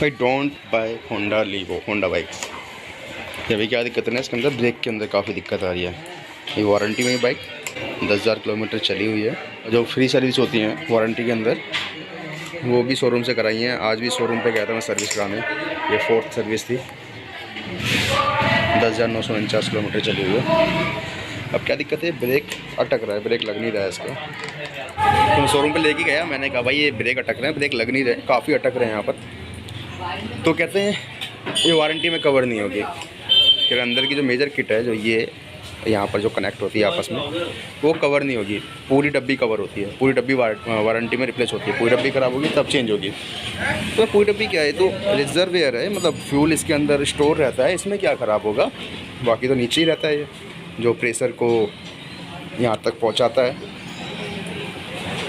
भाई don't buy Honda Livo Honda bikes. ये अभी क्या दिक्कत है ना, इसके अंदर ब्रेक के अंदर काफ़ी दिक्कत आ रही है। ये वारंटी में ही बाइक 10,000 किलोमीटर चली हुई है। जो फ्री सर्विस होती हैं वारंटी के अंदर वो भी शोरूम से कराई हैं। आज भी शोरूम पे गया था मैं सर्विस कराने, ये 4th सर्विस थी। 10,949 किलोमीटर चली हुई है। अब क्या दिक्कत है, ब्रेक अटक रहा है, ब्रेक लग नहीं रहा है इसका। तो मैं शोरूम पे लेके गया, मैंने कहा भाई ये ब्रेक अटक रहे हैं, ब्रेक लग नहीं रहे, काफ़ी अटक रहे हैं यहाँ पर। तो कहते हैं ये वारंटी में कवर नहीं होगी। फिर अंदर की जो मेजर किट है, जो ये यहाँ पर जो कनेक्ट होती है आपस में, वो कवर नहीं होगी। पूरी डब्बी कवर होती है, पूरी डब्बी वारंटी में रिप्लेस होती है। पूरी डब्बी ख़राब होगी तब चेंज होगी। तो पूरी डब्बी क्या है, तो रिजर्वेयर है, मतलब फ्यूल इसके अंदर स्टोर रहता है, इसमें क्या ख़राब होगा। बाकी तो नीचे ही रहता है ये, जो प्रेशर को यहाँ तक पहुँचाता है।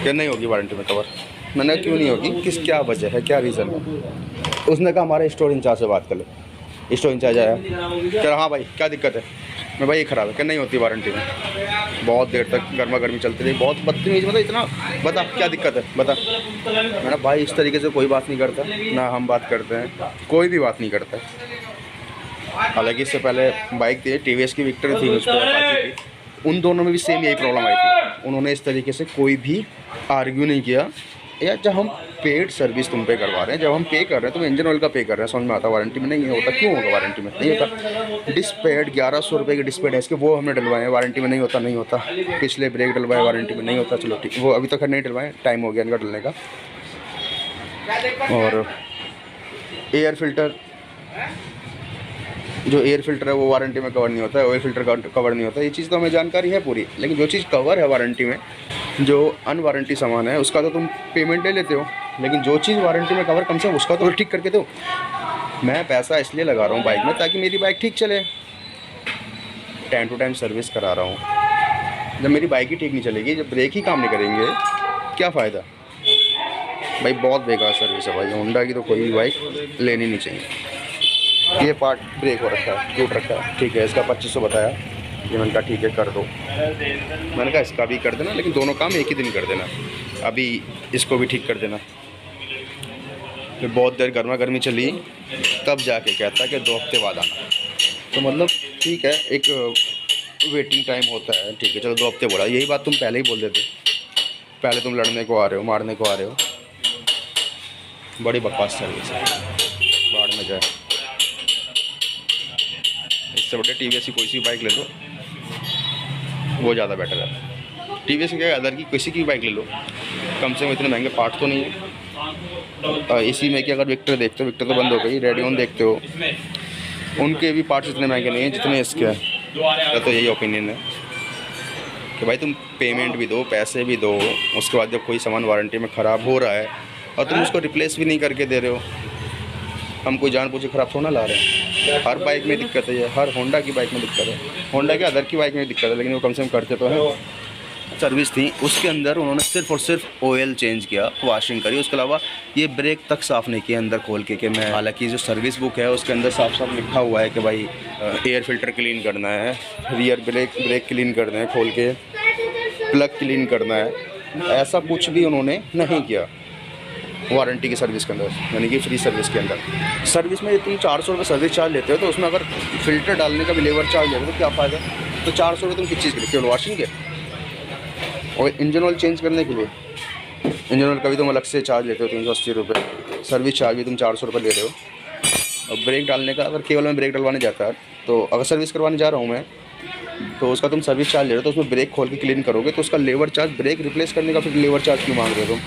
क्या नहीं होगी वारंटी में कवर। मैंने क्यों नहीं होगी, क्या वजह है, क्या रीज़न है। उसने कहा हमारे स्टोर इंचार्ज से बात कर लो। स्टोर इंचार्ज आया, कह रहा हाँ भाई क्या दिक्कत है। मैं भाई ये ख़राब है, क्या नहीं होती वारंटी में। बहुत देर तक गर्मा गर्मी चलती रही, बहुत बदतमीज़, मतलब इतना। बता क्या दिक्कत है बता। मैंने भाई इस तरीके से कोई बात नहीं करता ना, हम बात करते हैं, कोई भी बात नहीं करता। हालांकि इससे पहले बाइक थी TVS की विक्टर थी, उस पर अपाची थी, उन दोनों में भी सेम यही प्रॉब्लम आई थी। उन्होंने इस तरीके से कोई भी आर्ग्यू नहीं किया। यार जब हम पेड सर्विस तुम पे करवा रहे हैं, जब हम पे कर रहे हैं, तो इंजन ऑयल का पे कर रहे हैं, समझ में आता। वारंटी में नहीं होता, क्यों होगा वारंटी में, नहीं होता। डिस्पेड 1100 रुपये की डिस्पेड है इसके, वो हमने डलवाए हैं, वारंटी में नहीं होता, नहीं होता। पिछले ब्रेक डलवाए, वारंटी में नहीं होता, चलो ठीक, वो अभी तक नहीं डलवाए, टाइम हो गया इनका डलने का। और एयर फिल्टर, जो एयर फिल्टर है वो वारंटी में कवर नहीं होता है, ऑयल फिल्टर कवर नहीं होता। ये चीज़ तो हमें जानकारी है पूरी, लेकिन जो चीज़ कवर है वारंटी में, जो अनवारंटी सामान है, उसका तो तुम पेमेंट ले लेते हो, लेकिन जो चीज़ वारंटी में कवर, कम से कम उसका तो ठीक करके दो। मैं पैसा इसलिए लगा रहा हूँ बाइक में ताकि मेरी बाइक ठीक चले, टाइम टू टाइम सर्विस करा रहा हूँ। जब मेरी बाइक ही ठीक नहीं चलेगी, जब ब्रेक ही काम नहीं करेंगे, क्या फ़ायदा भाई। बहुत बेकार सर्विस है भाई, होंडा की तो कोई भी बाइक लेनी नहीं चाहिए। ये पार्ट ब्रेक हो रखा है, टूट रखा है, ठीक है, इसका 2500 बताया। ये मैंने कहा ठीक है कर दो, मैंने कहा इसका भी कर देना, लेकिन दोनों काम एक ही दिन कर देना, अभी इसको भी ठीक कर देना। फिर बहुत देर गर्मा गर्मी चली, तब जाके कहता कि 2 हफ्ते बाद आना। तो मतलब ठीक है, एक वेटिंग टाइम होता है, ठीक है चलो 2 हफ्ते बोला। यही बात तुम पहले ही बोल देते, पहले तुम लड़ने को आ रहे हो, मारने को आ रहे हो। बड़ी बकवास सर्विस है, बाढ़ में जाए। इससे बड़े TVS की कोई सी बाइक ले लो, वो ज़्यादा बेटर है। TVS की क्या, अदर की किसी की बाइक ले लो, कम से कम इतने महंगे पार्ट तो नहीं है। इसी में कि अगर विक्टर देखते हो, विक्टर तो बंद हो गई, रेडियन देखते हो, उनके भी पार्ट्स इतने महंगे नहीं हैं जितने इसके हैं। तो यही ओपिनियन है कि भाई तुम पेमेंट भी दो, पैसे भी दो, उसके बाद जब कोई सामान वारंटी में ख़राब हो रहा है और तुम उसको रिप्लेस भी नहीं करके दे रहे हो, हम कोई जानबूझ ख़राब थोड़ा ला रहे हैं। हर बाइक में दिक्कत है, हर होंडा की बाइक में दिक्कत है, होंडा के अदर की बाइक में दिक्कत है, लेकिन वो कम से कम करते तो हैं। सर्विस थी, उसके अंदर उन्होंने सिर्फ और सिर्फ ऑयल चेंज किया, वॉशिंग करी, उसके अलावा ये ब्रेक तक साफ़ नहीं किया अंदर खोल के। कि मैं, हालांकि जो सर्विस बुक है उसके अंदर साफ साफ लिखा हुआ है कि भाई एयर फिल्टर क्लीन करना है, रियर ब्रेक क्लीन करना है, खोल के प्लग क्लीन करना है, ऐसा कुछ भी उन्होंने नहीं किया वारंटी की सर्विस के अंदर, यानी कि फ्री सर्विस के अंदर। सर्विस में तुम 400 रुपये सर्विस चार्ज लेते हो, तो उसमें अगर फ़िल्टर डालने का भी लेबर चार्ज लेते हो तो क्या फ़ायदा। तो 400 रुपये तुम किस चीज़ के लिए, केवल वॉशिंग के और इंजन ऑयल चेंज करने के लिए। इंजन ऑयल का भी तुम अलग से चार्ज लेते हो 380 रुपये, सर्विस चार्ज भी तुम 400 रुपये ले रहे हो। और ब्रेक डालने का, अगर केवल मैं ब्रेक डलवाने जाता है, तो अगर सर्विस करवाने जा रहा हूँ मैं, तो उसका तुम सर्विस चार्ज ले रहे हो, तो उसमें ब्रेक खोल के क्लीन करोगे तो उसका लेबर चार्ज, ब्रेक रिप्लेस करने का फिर लेबर चार्ज क्यों मांग रहे हो तुम,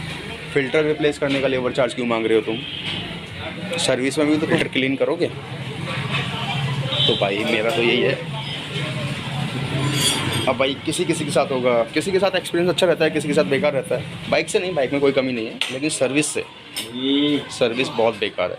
फ़िल्टर रिप्लेस करने का लेबर चार्ज क्यों मांग रहे हो तुम। सर्विस में भी तो फ़िल्टर क्लीन करोगे। तो भाई मेरा तो यही है। अब भाई किसी किसी के साथ होगा, किसी के साथ एक्सपीरियंस अच्छा रहता है, किसी के साथ बेकार रहता है। बाइक से नहीं, बाइक में कोई कमी नहीं है, लेकिन सर्विस से, सर्विस बहुत बेकार है।